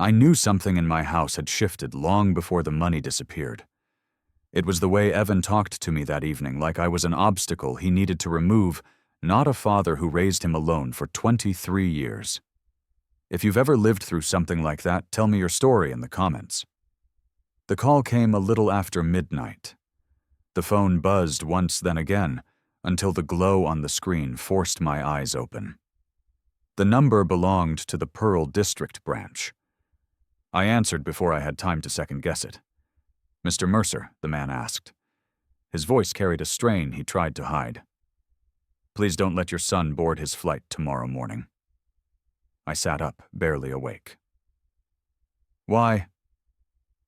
I knew something in my house had shifted long before the money disappeared. It was the way Evan talked to me that evening, like I was an obstacle he needed to remove, not a father who raised him alone for 23 years. If you've ever lived through something like that, tell me your story in the comments. The call came a little after midnight. The phone buzzed once, then again, until the glow on the screen forced my eyes open. The number belonged to the Pearl District branch. I answered before I had time to second-guess it. "Mr. Mercer," the man asked. His voice carried a strain he tried to hide. "Please don't let your son board his flight tomorrow morning." I sat up, barely awake. "Why?"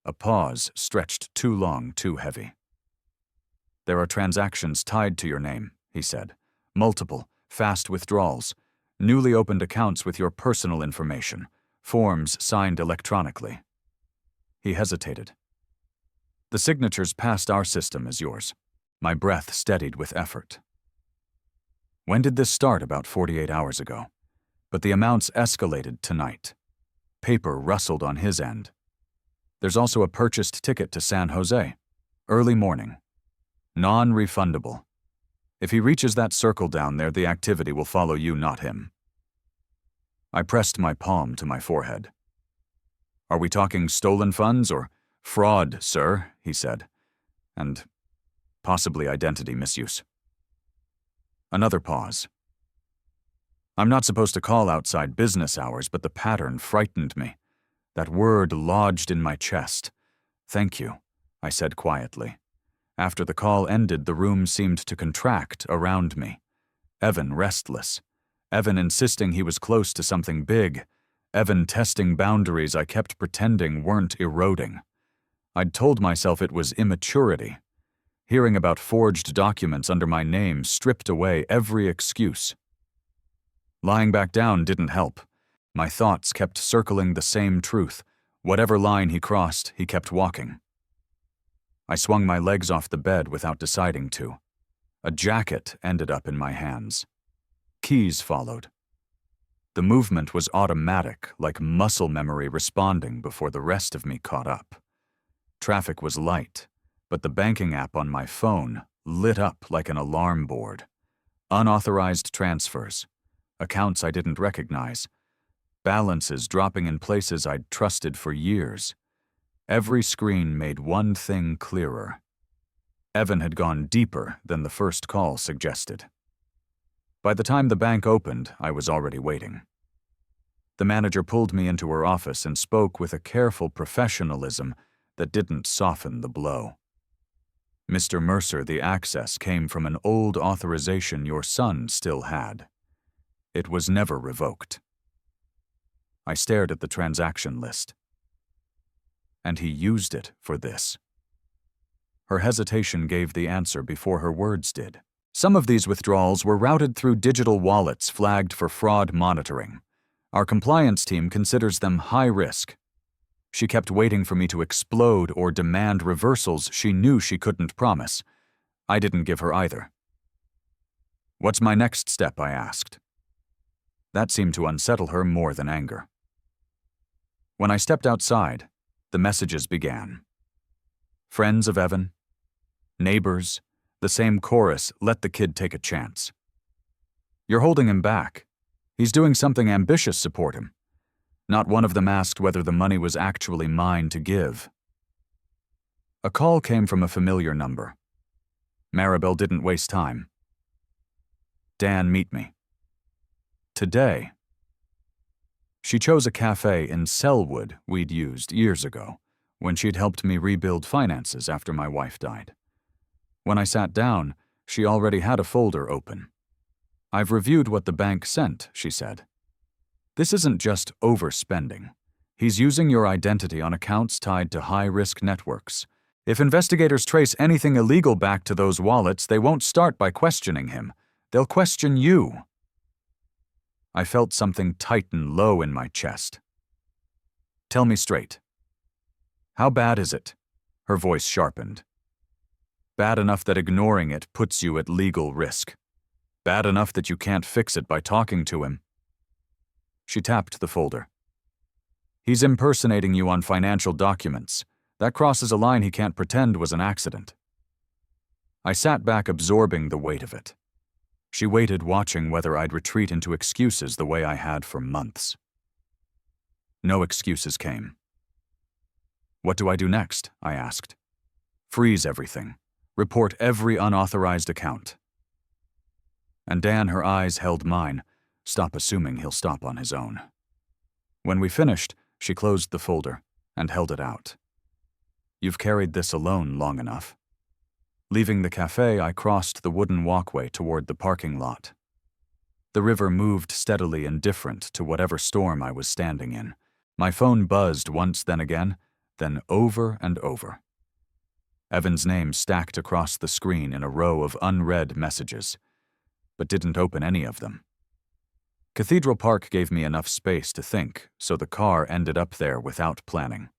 A pause stretched too long, too heavy. "There are transactions tied to your name," he said. "Multiple, fast withdrawals, newly opened accounts with your personal information, forms signed electronically." He hesitated. "The signatures passed our system as yours." My breath steadied with effort. When did this start? About 48 hours ago. But the amounts escalated tonight. Paper rustled on his end. There's also a purchased ticket to San Jose. Early morning. Non-refundable. If he reaches that circle down there, the activity will follow you, not him. I pressed my palm to my forehead. "Are we talking stolen funds or fraud, sir?" he said. "And possibly identity misuse." Another pause. I'm not supposed to call outside business hours, but the pattern frightened me. That word lodged in my chest. "Thank you," I said quietly. After the call ended, the room seemed to contract around me. Evan restless. Evan insisting he was close to something big. Evan testing boundaries I kept pretending weren't eroding. I'd told myself it was immaturity. Hearing about forged documents under my name stripped away every excuse. Lying back down didn't help. My thoughts kept circling the same truth. Whatever line he crossed, he kept walking. I swung my legs off the bed without deciding to. A jacket ended up in my hands. Keys followed. The movement was automatic, like muscle memory responding before the rest of me caught up. Traffic was light, but the banking app on my phone lit up like an alarm board. Unauthorized transfers. Accounts I didn't recognize. Balances dropping in places I'd trusted for years. Every screen made one thing clearer. Evan had gone deeper than the first call suggested. By the time the bank opened, I was already waiting. The manager pulled me into her office and spoke with a careful professionalism that didn't soften the blow. "Mr. Mercer, the access came from an old authorization your son still had. It was never revoked." I stared at the transaction list. "And he used it for this." Her hesitation gave the answer before her words did. "Some of these withdrawals were routed through digital wallets flagged for fraud monitoring. Our compliance team considers them high risk." She kept waiting for me to explode or demand reversals she knew she couldn't promise. I didn't give her either. "What's my next step?" I asked. That seemed to unsettle her more than anger. When I stepped outside, the messages began. Friends of Evan, neighbors, the same chorus, "Let the kid take a chance." "You're holding him back. He's doing something ambitious, support him." Not one of them asked whether the money was actually mine to give. A call came from a familiar number. Maribel didn't waste time. "Dan, meet me." Today. She chose a cafe in Selwood we'd used years ago, when she'd helped me rebuild finances after my wife died. When I sat down, she already had a folder open. "I've reviewed what the bank sent," she said. "This isn't just overspending. He's using your identity on accounts tied to high-risk networks. If investigators trace anything illegal back to those wallets, they won't start by questioning him. They'll question you." I felt something tighten low in my chest. "Tell me straight. How bad is it?" Her voice sharpened. "Bad enough that ignoring it puts you at legal risk. Bad enough that you can't fix it by talking to him." She tapped the folder. He's impersonating you on financial documents. That crosses a line he can't pretend was an accident. I sat back absorbing the weight of it. She waited, watching whether I'd retreat into excuses the way I had for months. No excuses came. What do I do next? I asked. Freeze everything. Report every unauthorized account. And Dan, her eyes held mine. Stop assuming he'll stop on his own. When we finished, she closed the folder and held it out. You've carried this alone long enough. Leaving the cafe, I crossed the wooden walkway toward the parking lot. The river moved steadily, indifferent to whatever storm I was standing in. My phone buzzed once, then again, then over and over. Evan's name stacked across the screen in a row of unread messages, but didn't open any of them. Cathedral Park gave me enough space to think, so the car ended up there without planning.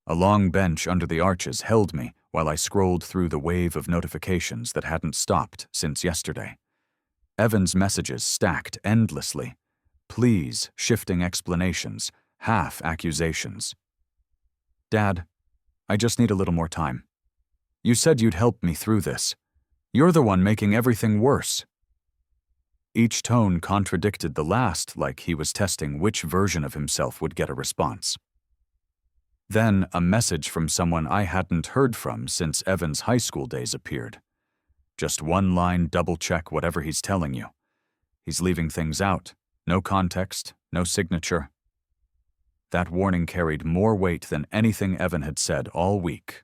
A long bench under the arches held me while I scrolled through the wave of notifications that hadn't stopped since yesterday. Evan's messages stacked endlessly. Pleas, shifting explanations, half accusations. Dad, I just need a little more time. You said you'd help me through this. You're the one making everything worse. Each tone contradicted the last, like he was testing which version of himself would get a response. Then a message from someone I hadn't heard from since Evan's high school days appeared. Just one line, double-check whatever he's telling you. He's leaving things out. No context, no signature. That warning carried more weight than anything Evan had said all week.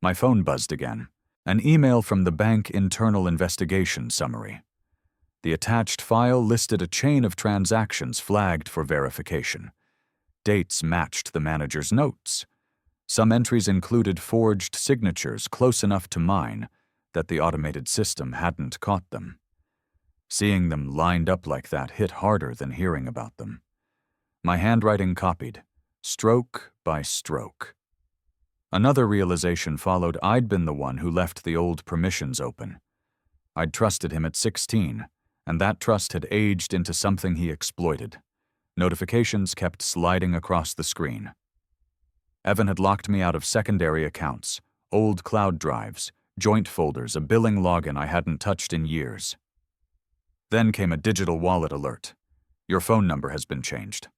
My phone buzzed again. An email from the bank internal investigation summary. The attached file listed a chain of transactions flagged for verification. Dates matched the manager's notes. Some entries included forged signatures close enough to mine that the automated system hadn't caught them. Seeing them lined up like that hit harder than hearing about them. My handwriting copied, stroke by stroke. Another realization followed. I'd been the one who left the old permissions open. I'd trusted him at 16, and that trust had aged into something he exploited. Notifications kept sliding across the screen. Evan had locked me out of secondary accounts, old cloud drives, joint folders, a billing login I hadn't touched in years. Then came a digital wallet alert. Your phone number has been changed.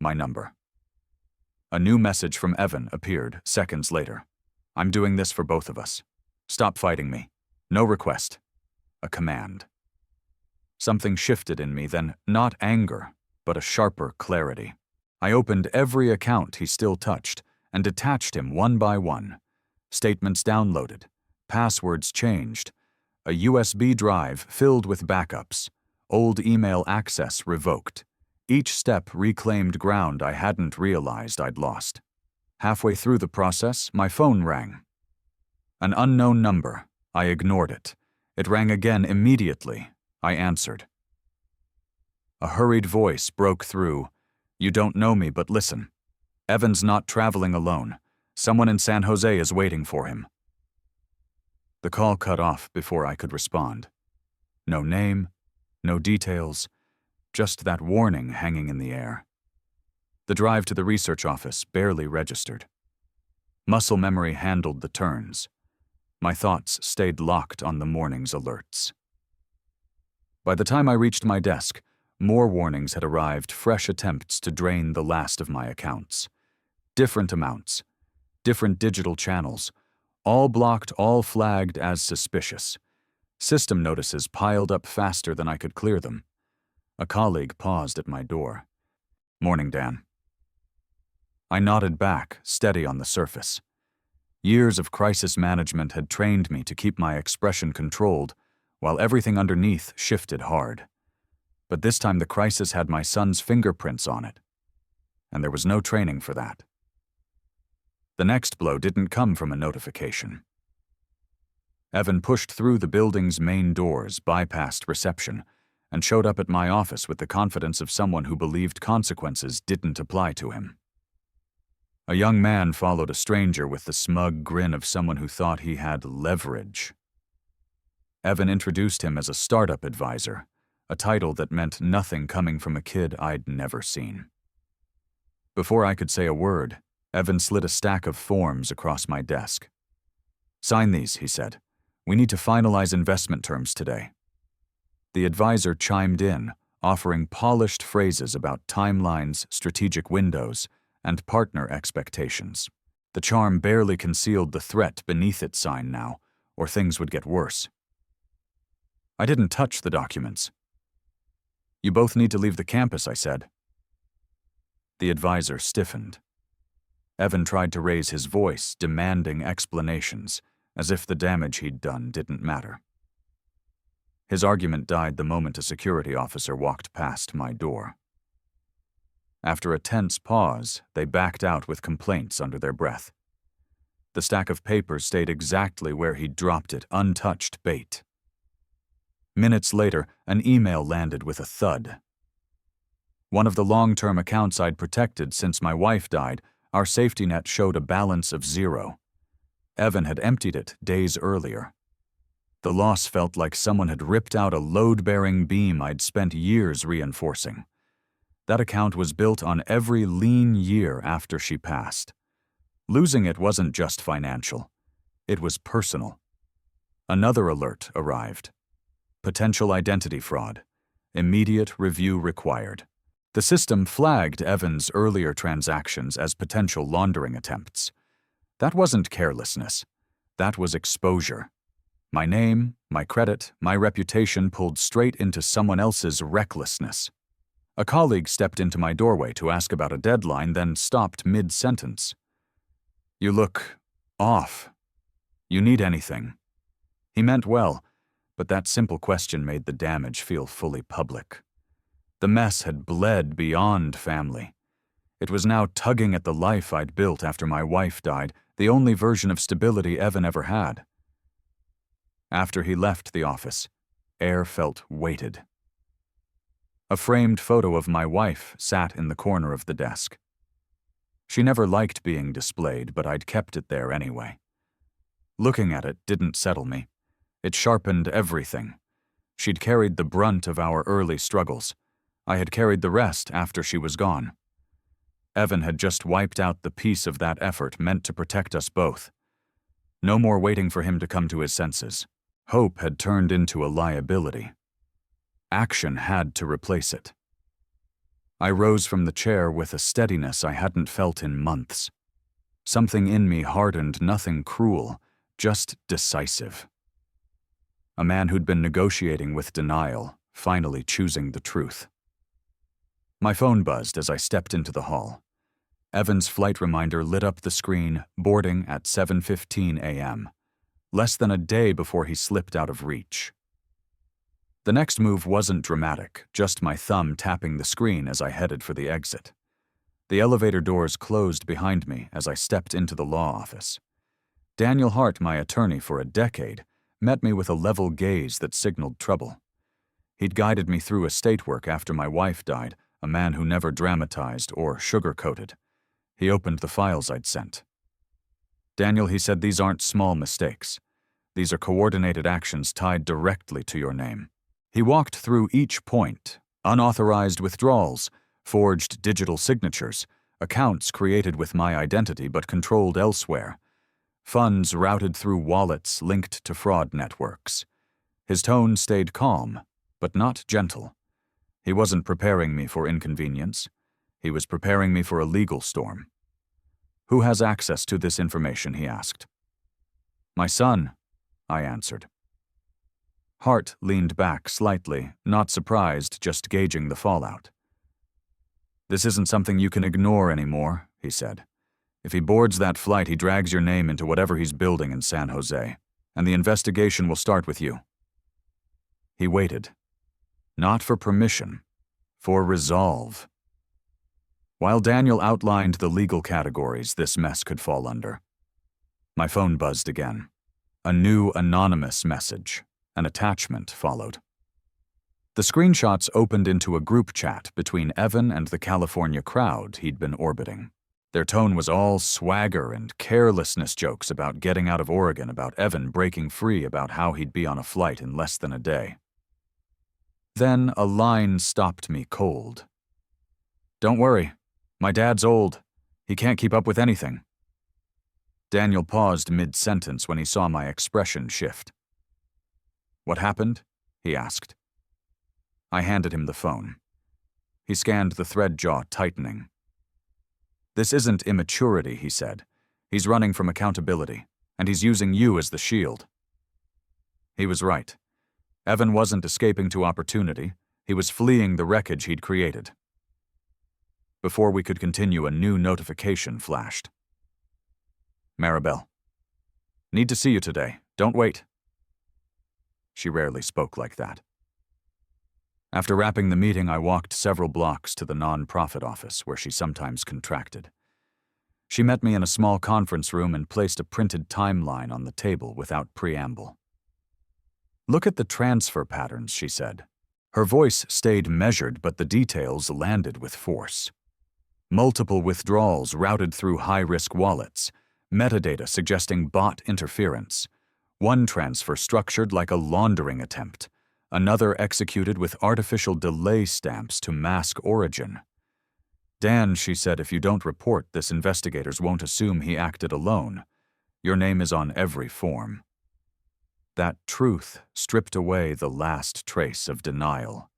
My number. A new message from Evan appeared seconds later. I'm doing this for both of us. Stop fighting me. No request. A command. Something shifted in me then, not anger, but a sharper clarity. I opened every account he still touched and detached him one by one. Statements downloaded, passwords changed, a USB drive filled with backups, old email access revoked. Each step reclaimed ground I hadn't realized I'd lost. Halfway through the process, my phone rang. An unknown number. I ignored it. It rang again immediately. I answered. A hurried voice broke through. You don't know me, but listen. Evan's not traveling alone. Someone in San Jose is waiting for him. The call cut off before I could respond. No name, no details, just that warning hanging in the air. The drive to the research office barely registered. Muscle memory handled the turns. My thoughts stayed locked on the morning's alerts. By the time I reached my desk, more warnings had arrived, fresh attempts to drain the last of my accounts. Different amounts, different digital channels, all blocked, all flagged as suspicious. System notices piled up faster than I could clear them. A colleague paused at my door. Morning, Dan. I nodded back, steady on the surface. Years of crisis management had trained me to keep my expression controlled, while everything underneath shifted hard. But this time the crisis had my son's fingerprints on it, and there was no training for that. The next blow didn't come from a notification. Evan pushed through the building's main doors, bypassed reception, and showed up at my office with the confidence of someone who believed consequences didn't apply to him. A young man followed a stranger with the smug grin of someone who thought he had leverage. Evan introduced him as a startup advisor, a title that meant nothing coming from a kid I'd never seen. Before I could say a word, Evan slid a stack of forms across my desk. "Sign these," he said. "We need to finalize investment terms today." The advisor chimed in, offering polished phrases about timelines, strategic windows, and partner expectations. The charm barely concealed the threat beneath its sign now, or things would get worse. I didn't touch the documents. "You both need to leave the campus," I said. The advisor stiffened. Evan tried to raise his voice, demanding explanations, as if the damage he'd done didn't matter. His argument died the moment a security officer walked past my door. After a tense pause, they backed out with complaints under their breath. The stack of papers stayed exactly where he'd dropped it, untouched bait. Minutes later, an email landed with a thud. One of the long-term accounts I'd protected since my wife died, our safety net showed a balance of 0. Evan had emptied it days earlier. The loss felt like someone had ripped out a load-bearing beam I'd spent years reinforcing. That account was built on every lean year after she passed. Losing it wasn't just financial. It was personal. Another alert arrived. Potential identity fraud. Immediate review required. The system flagged Evan's earlier transactions as potential laundering attempts. That wasn't carelessness. That was exposure. My name, my credit, my reputation pulled straight into someone else's recklessness. A colleague stepped into my doorway to ask about a deadline, then stopped mid-sentence. "You look off. You need anything?" He meant well, but that simple question made the damage feel fully public. The mess had bled beyond family. It was now tugging at the life I'd built after my wife died, the only version of stability Evan ever had. After he left the office, air felt weighted. A framed photo of my wife sat in the corner of the desk. She never liked being displayed, but I'd kept it there anyway. Looking at it didn't settle me. It sharpened everything. She'd carried the brunt of our early struggles. I had carried the rest after she was gone. Evan had just wiped out the piece of that effort meant to protect us both. No more waiting for him to come to his senses. Hope had turned into a liability. Action had to replace it. I rose from the chair with a steadiness I hadn't felt in months. Something in me hardened, nothing cruel, just decisive. A man who'd been negotiating with denial, finally choosing the truth. My phone buzzed as I stepped into the hall. Evan's flight reminder lit up the screen, boarding at 7:15 a.m., less than a day before he slipped out of reach. The next move wasn't dramatic, just my thumb tapping the screen as I headed for the exit. The elevator doors closed behind me as I stepped into the law office. Daniel Hart, my attorney for a decade, met me with a level gaze that signaled trouble. He'd guided me through estate work after my wife died, a man who never dramatized or sugarcoated. He opened the files I'd sent. "Daniel," he said, "these aren't small mistakes. These are coordinated actions tied directly to your name." He walked through each point: unauthorized withdrawals, forged digital signatures, accounts created with my identity but controlled elsewhere, funds routed through wallets linked to fraud networks. His tone stayed calm, but not gentle. He wasn't preparing me for inconvenience. He was preparing me for a legal storm. "Who has access to this information?" he asked. "My son," I answered. Hart leaned back slightly, not surprised, just gauging the fallout. "This isn't something you can ignore anymore," he said. "If he boards that flight, he drags your name into whatever he's building in San Jose, and the investigation will start with you." He waited. Not for permission, for resolve. While Daniel outlined the legal categories this mess could fall under, my phone buzzed again. A new anonymous message. An attachment followed. The screenshots opened into a group chat between Evan and the California crowd he'd been orbiting. Their tone was all swagger and carelessness jokes about getting out of Oregon, about Evan breaking free, about how he'd be on a flight in less than a day. Then a line stopped me cold. "Don't worry, My dad's old. He can't keep up with anything. Daniel paused mid-sentence when he saw my expression shift. What happened? He asked. I handed him the phone. He scanned the thread jaw tightening. This isn't immaturity, he said. He's running from accountability, and he's using you as the shield. He was right. Evan wasn't escaping to opportunity. He was fleeing the wreckage he'd created. Before we could continue, a new notification flashed. Maribel. Need to see you today. Don't wait. She rarely spoke like that. After wrapping the meeting, I walked several blocks to the non-profit office where she sometimes contracted. She met me in a small conference room and placed a printed timeline on the table without preamble. Look at the transfer patterns, she said. Her voice stayed measured, but the details landed with force. Multiple withdrawals routed through high-risk wallets, metadata suggesting bot interference. One transfer structured like a laundering attempt, another executed with artificial delay stamps to mask origin. Dan, she said, if you don't report this, investigators won't assume he acted alone. Your name is on every form. That truth stripped away the last trace of denial.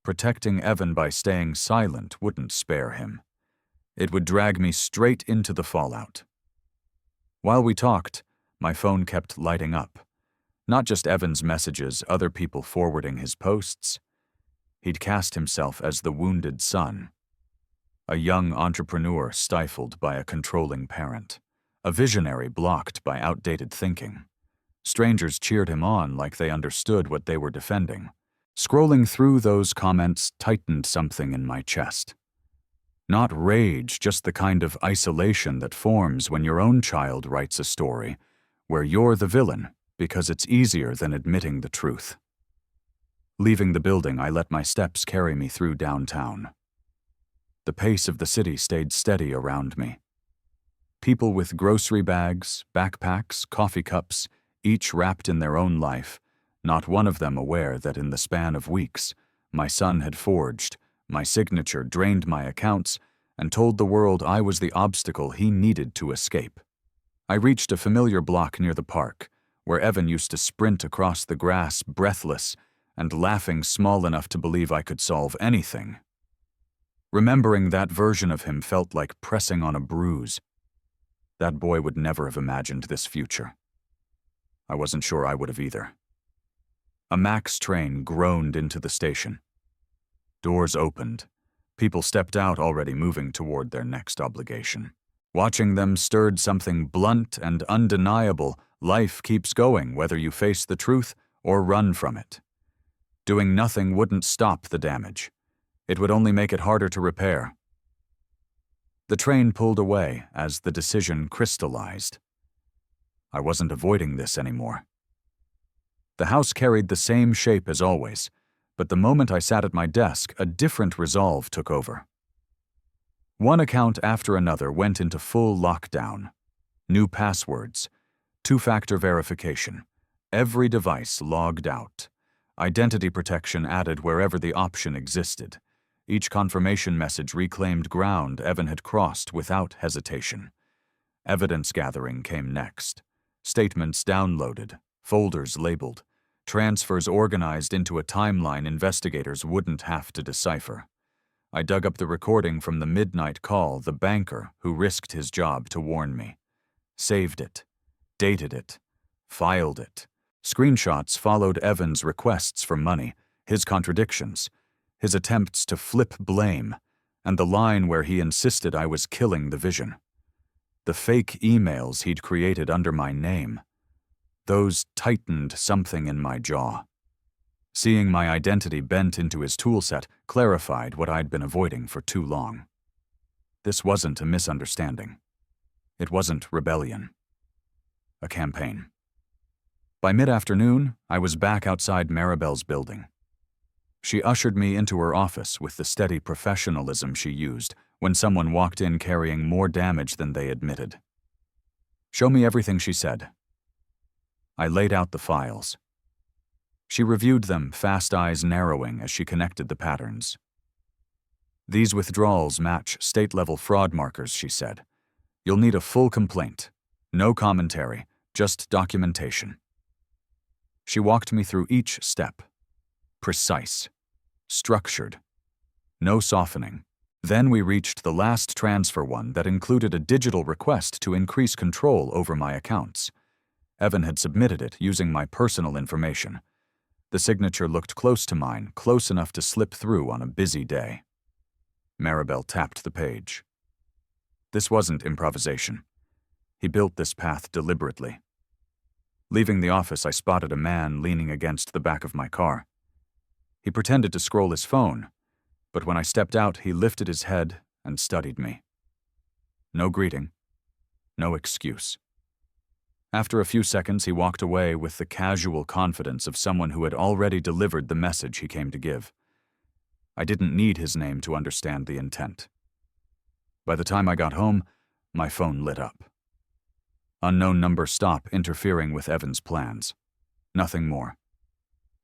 Protecting Evan by staying silent wouldn't spare him. It would drag me straight into the fallout. While we talked, my phone kept lighting up. Not just Evan's messages, other people forwarding his posts. He'd cast himself as the wounded son. A young entrepreneur stifled by a controlling parent. A visionary blocked by outdated thinking. Strangers cheered him on like they understood what they were defending. Scrolling through those comments tightened something in my chest. Not rage, just the kind of isolation that forms when your own child writes a story where you're the villain because it's easier than admitting the truth. Leaving the building, I let my steps carry me through downtown. The pace of the city stayed steady around me. People with grocery bags, backpacks, coffee cups, each wrapped in their own life, not one of them aware that in the span of weeks, my son had forged, my signature drained my accounts, and told the world I was the obstacle he needed to escape. I reached a familiar block near the park, where Evan used to sprint across the grass, breathless, and laughing small enough to believe I could solve anything. Remembering that version of him felt like pressing on a bruise. That boy would never have imagined this future. I wasn't sure I would have either. A Max train groaned into the station. Doors opened. People stepped out, already moving toward their next obligation. Watching them stirred something blunt and undeniable. Life keeps going, whether you face the truth or run from it. Doing nothing wouldn't stop the damage. It would only make it harder to repair. The train pulled away as the decision crystallized. I wasn't avoiding this anymore. The house carried the same shape as always, but the moment I sat at my desk, a different resolve took over. One account after another went into full lockdown. New passwords, two-factor verification, every device logged out, identity protection added wherever the option existed. Each confirmation message reclaimed ground Evan had crossed without hesitation. Evidence gathering came next. Statements downloaded, folders labeled, transfers organized into a timeline investigators wouldn't have to decipher. I dug up the recording from the midnight call, the banker who risked his job to warn me. Saved it, dated it, filed it. Screenshots followed Evan's requests for money, his contradictions, his attempts to flip blame, and the line where he insisted I was killing the vision. The fake emails he'd created under my name. Those tightened something in my jaw. Seeing my identity bent into his toolset clarified what I'd been avoiding for too long. This wasn't a misunderstanding. It wasn't rebellion. A campaign. By mid-afternoon, I was back outside Maribel's building. She ushered me into her office with the steady professionalism she used when someone walked in carrying more damage than they admitted. Show me everything, she said. I laid out the files. She reviewed them, fast eyes narrowing as she connected the patterns. These withdrawals match state-level fraud markers, she said. You'll need a full complaint. No commentary, just documentation. She walked me through each step. Precise. Structured. No softening. Then we reached the last transfer one that included a digital request to increase control over my accounts. Evan had submitted it using my personal information. The signature looked close to mine, close enough to slip through on a busy day. Maribel tapped the page. This wasn't improvisation. He built this path deliberately. Leaving the office, I spotted a man leaning against the back of my car. He pretended to scroll his phone, but when I stepped out, he lifted his head and studied me. No greeting, no excuse. After a few seconds, he walked away with the casual confidence of someone who had already delivered the message he came to give. I didn't need his name to understand the intent. By the time I got home, my phone lit up. Unknown number stop interfering with Evan's plans. Nothing more.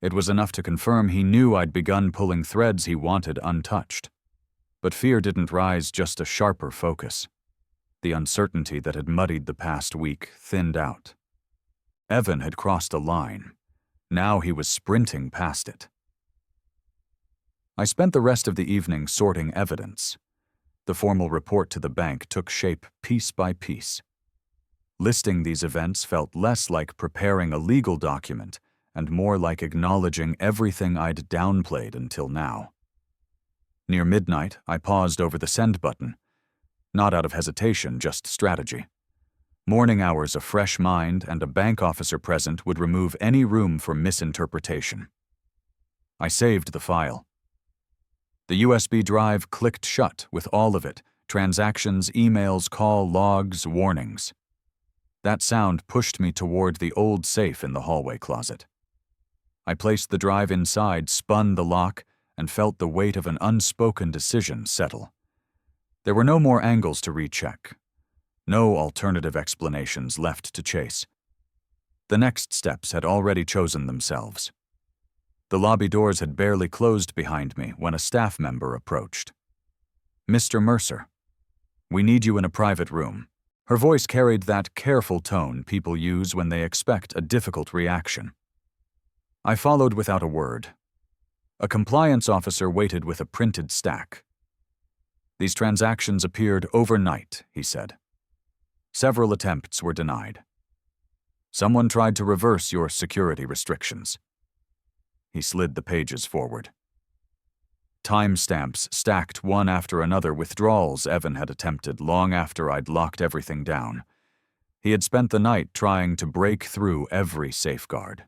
It was enough to confirm he knew I'd begun pulling threads he wanted untouched. But fear didn't rise, just a sharper focus. The uncertainty that had muddied the past week thinned out. Evan had crossed a line. Now he was sprinting past it. I spent the rest of the evening sorting evidence. The formal report to the bank took shape piece by piece. Listing these events felt less like preparing a legal document and more like acknowledging everything I'd downplayed until now. Near midnight, I paused over the send button. Not out of hesitation, just strategy. Morning hours, a fresh mind, and a bank officer present would remove any room for misinterpretation. I saved the file. The USB drive clicked shut with all of it: transactions, emails, call logs, warnings. That sound pushed me toward the old safe in the hallway closet. I placed the drive inside, spun the lock, and felt the weight of an unspoken decision settle. There were no more angles to recheck. No alternative explanations left to chase. The next steps had already chosen themselves. The lobby doors had barely closed behind me when a staff member approached. "Mr. Mercer, we need you in a private room." Her voice carried that careful tone people use when they expect a difficult reaction. I followed without a word. A compliance officer waited with a printed stack. "These transactions appeared overnight," he said. "Several attempts were denied. Someone tried to reverse your security restrictions." He slid the pages forward. Timestamps stacked one after another, withdrawals Evan had attempted long after I'd locked everything down. He had spent the night trying to break through every safeguard.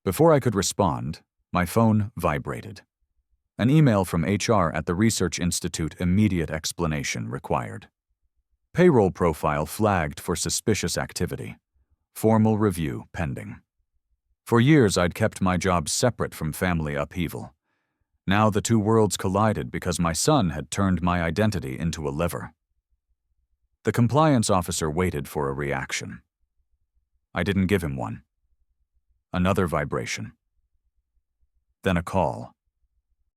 Before I could respond, my phone vibrated. An email from HR at the Research Institute, immediate explanation required. Payroll profile flagged for suspicious activity. Formal review pending. For years, I'd kept my job separate from family upheaval. Now the two worlds collided because my son had turned my identity into a lever. The compliance officer waited for a reaction. I didn't give him one. Another vibration. Then a call.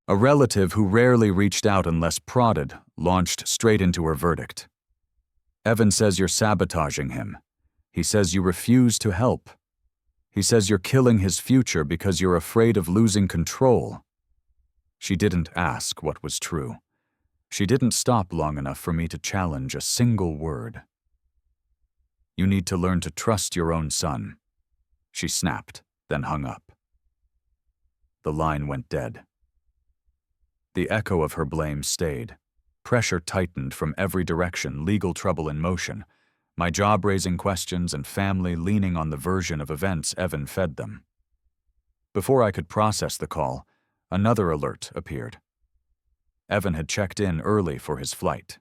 A relative who rarely reached out unless prodded launched straight into her verdict. "Evan says you're sabotaging him. He says you refuse to help. He says you're killing his future because you're afraid of losing control." She didn't ask what was true. She didn't stop long enough for me to challenge a single word. "You need to learn to trust your own son," she snapped, then hung up. The line went dead. The echo of her blame stayed. Pressure tightened from every direction, legal trouble in motion, my job raising questions and family leaning on the version of events Evan fed them. Before I could process the call, another alert appeared. Evan had checked in early for his flight.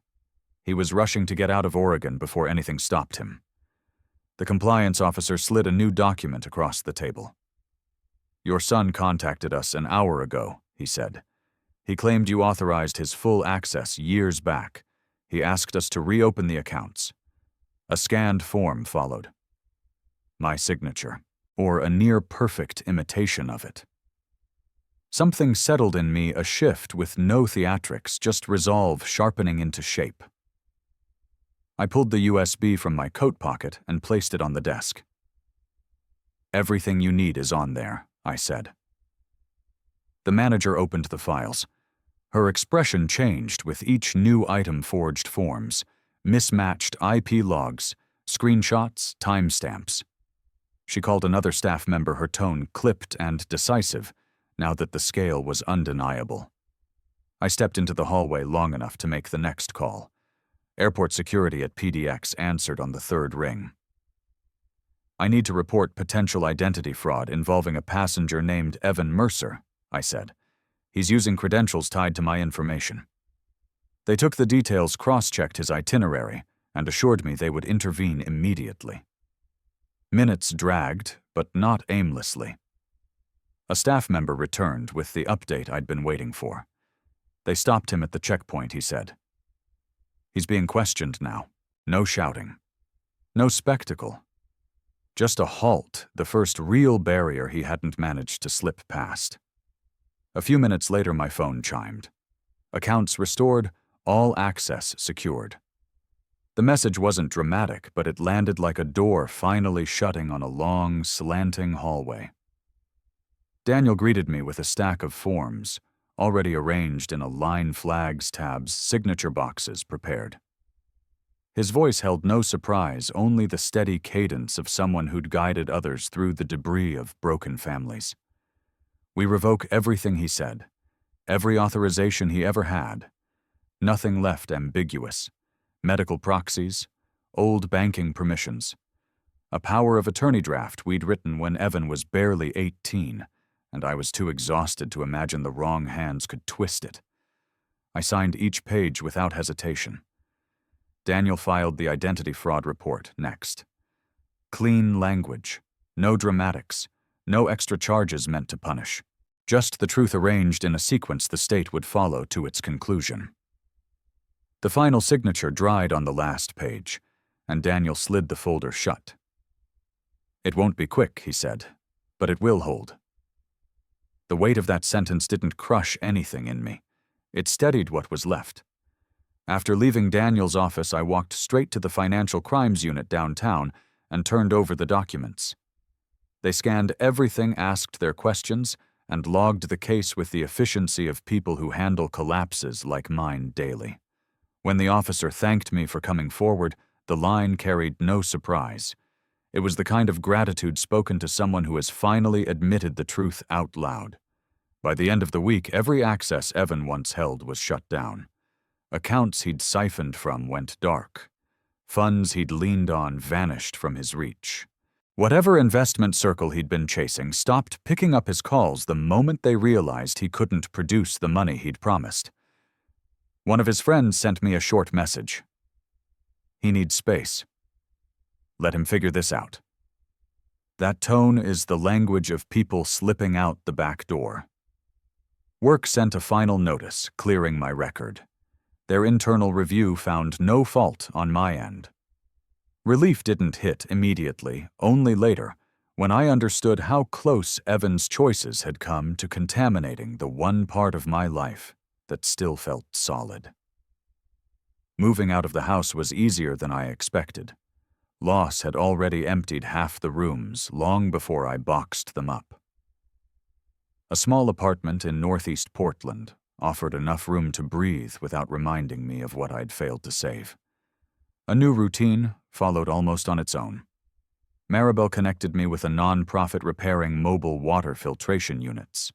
He was rushing to get out of Oregon before anything stopped him. The compliance officer slid a new document across the table. "Your son contacted us an hour ago," he said. "He claimed you authorized his full access years back. He asked us to reopen the accounts." A scanned form followed. My signature, or a near-perfect imitation of it. Something settled in me, a shift with no theatrics, just resolve sharpening into shape. I pulled the USB from my coat pocket and placed it on the desk. "Everything you need is on there," I said. The manager opened the files. Her expression changed with each new item: forged forms, mismatched IP logs, screenshots, timestamps. She called another staff member, her tone clipped and decisive, now that the scale was undeniable. I stepped into the hallway long enough to make the next call. Airport security at PDX answered on the third ring. "I need to report potential identity fraud involving a passenger named Evan Mercer," I said. "He's using credentials tied to my information." They took the details, cross-checked his itinerary, and assured me they would intervene immediately. Minutes dragged, but not aimlessly. A staff member returned with the update I'd been waiting for. "They stopped him at the checkpoint," he said. "He's being questioned now. No shouting. No spectacle. Just a halt, the first real barrier he hadn't managed to slip past." A few minutes later, my phone chimed. "Accounts restored, all access secured." The message wasn't dramatic, but it landed like a door finally shutting on a long, slanting hallway. Daniel greeted me with a stack of forms, already arranged in a line, flags, tabs, signature boxes prepared. His voice held no surprise, only the steady cadence of someone who'd guided others through the debris of broken families. "We revoke everything he said, every authorization he ever had. Nothing left ambiguous. Medical proxies, old banking permissions. A power of attorney draft we'd written when Evan was barely 18, and I was too exhausted to imagine the wrong hands could twist it. I signed each page without hesitation. Daniel filed the identity fraud report next. Clean language, no dramatics, no extra charges meant to punish. Just the truth arranged in a sequence the state would follow to its conclusion. The final signature dried on the last page, and Daniel slid the folder shut. "It won't be quick," he said, "but it will hold." The weight of that sentence didn't crush anything in me. It steadied what was left. After leaving Daniel's office, I walked straight to the financial crimes unit downtown and turned over the documents. They scanned everything, asked their questions, and logged the case with the efficiency of people who handle collapses like mine daily. When the officer thanked me for coming forward, the line carried no surprise. It was the kind of gratitude spoken to someone who has finally admitted the truth out loud. By the end of the week, every access Evan once held was shut down. Accounts he'd siphoned from went dark. Funds he'd leaned on vanished from his reach. Whatever investment circle he'd been chasing stopped picking up his calls the moment they realized he couldn't produce the money he'd promised. One of his friends sent me a short message. "He needs space. Let him figure this out." That tone is the language of people slipping out the back door. Work sent a final notice, clearing my record. Their internal review found no fault on my end. Relief didn't hit immediately, only later, when I understood how close Evan's choices had come to contaminating the one part of my life that still felt solid. Moving out of the house was easier than I expected. Loss had already emptied half the rooms long before I boxed them up. A small apartment in northeast Portland offered enough room to breathe without reminding me of what I'd failed to save. A new routine followed almost on its own. Maribel connected me with a non-profit repairing mobile water filtration units.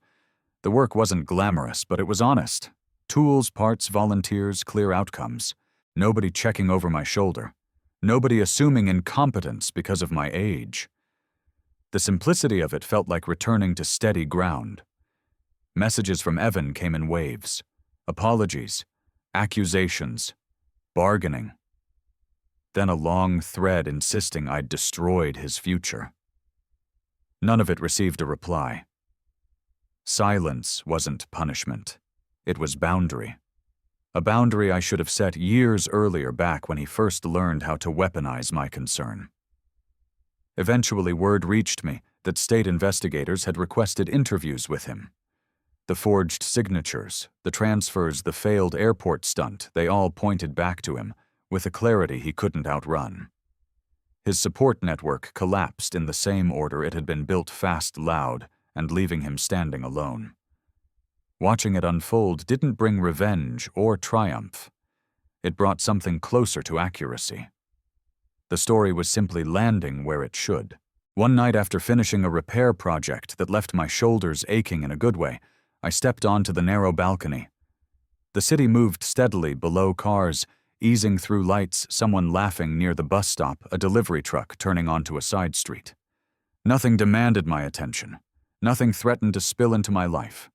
The work wasn't glamorous, but it was honest. Tools, parts, volunteers, clear outcomes. Nobody checking over my shoulder. Nobody assuming incompetence because of my age. The simplicity of it felt like returning to steady ground. Messages from Evan came in waves. Apologies, accusations, bargaining. Then a long thread insisting I'd destroyed his future. None of it received a reply. Silence wasn't punishment. It was boundary. A boundary I should have set years earlier, back when he first learned how to weaponize my concern. Eventually, word reached me that state investigators had requested interviews with him. The forged signatures, the transfers, the failed airport stunt, they all pointed back to him, with a clarity he couldn't outrun. His support network collapsed in the same order it had been built, fast, loud, and leaving him standing alone. Watching it unfold didn't bring revenge or triumph. It brought something closer to accuracy. The story was simply landing where it should. One night after finishing a repair project that left my shoulders aching in a good way, I stepped onto the narrow balcony. The city moved steadily below cars, easing through lights, someone laughing near the bus stop, a delivery truck turning onto a side street. Nothing demanded my attention. Nothing threatened to spill into my life.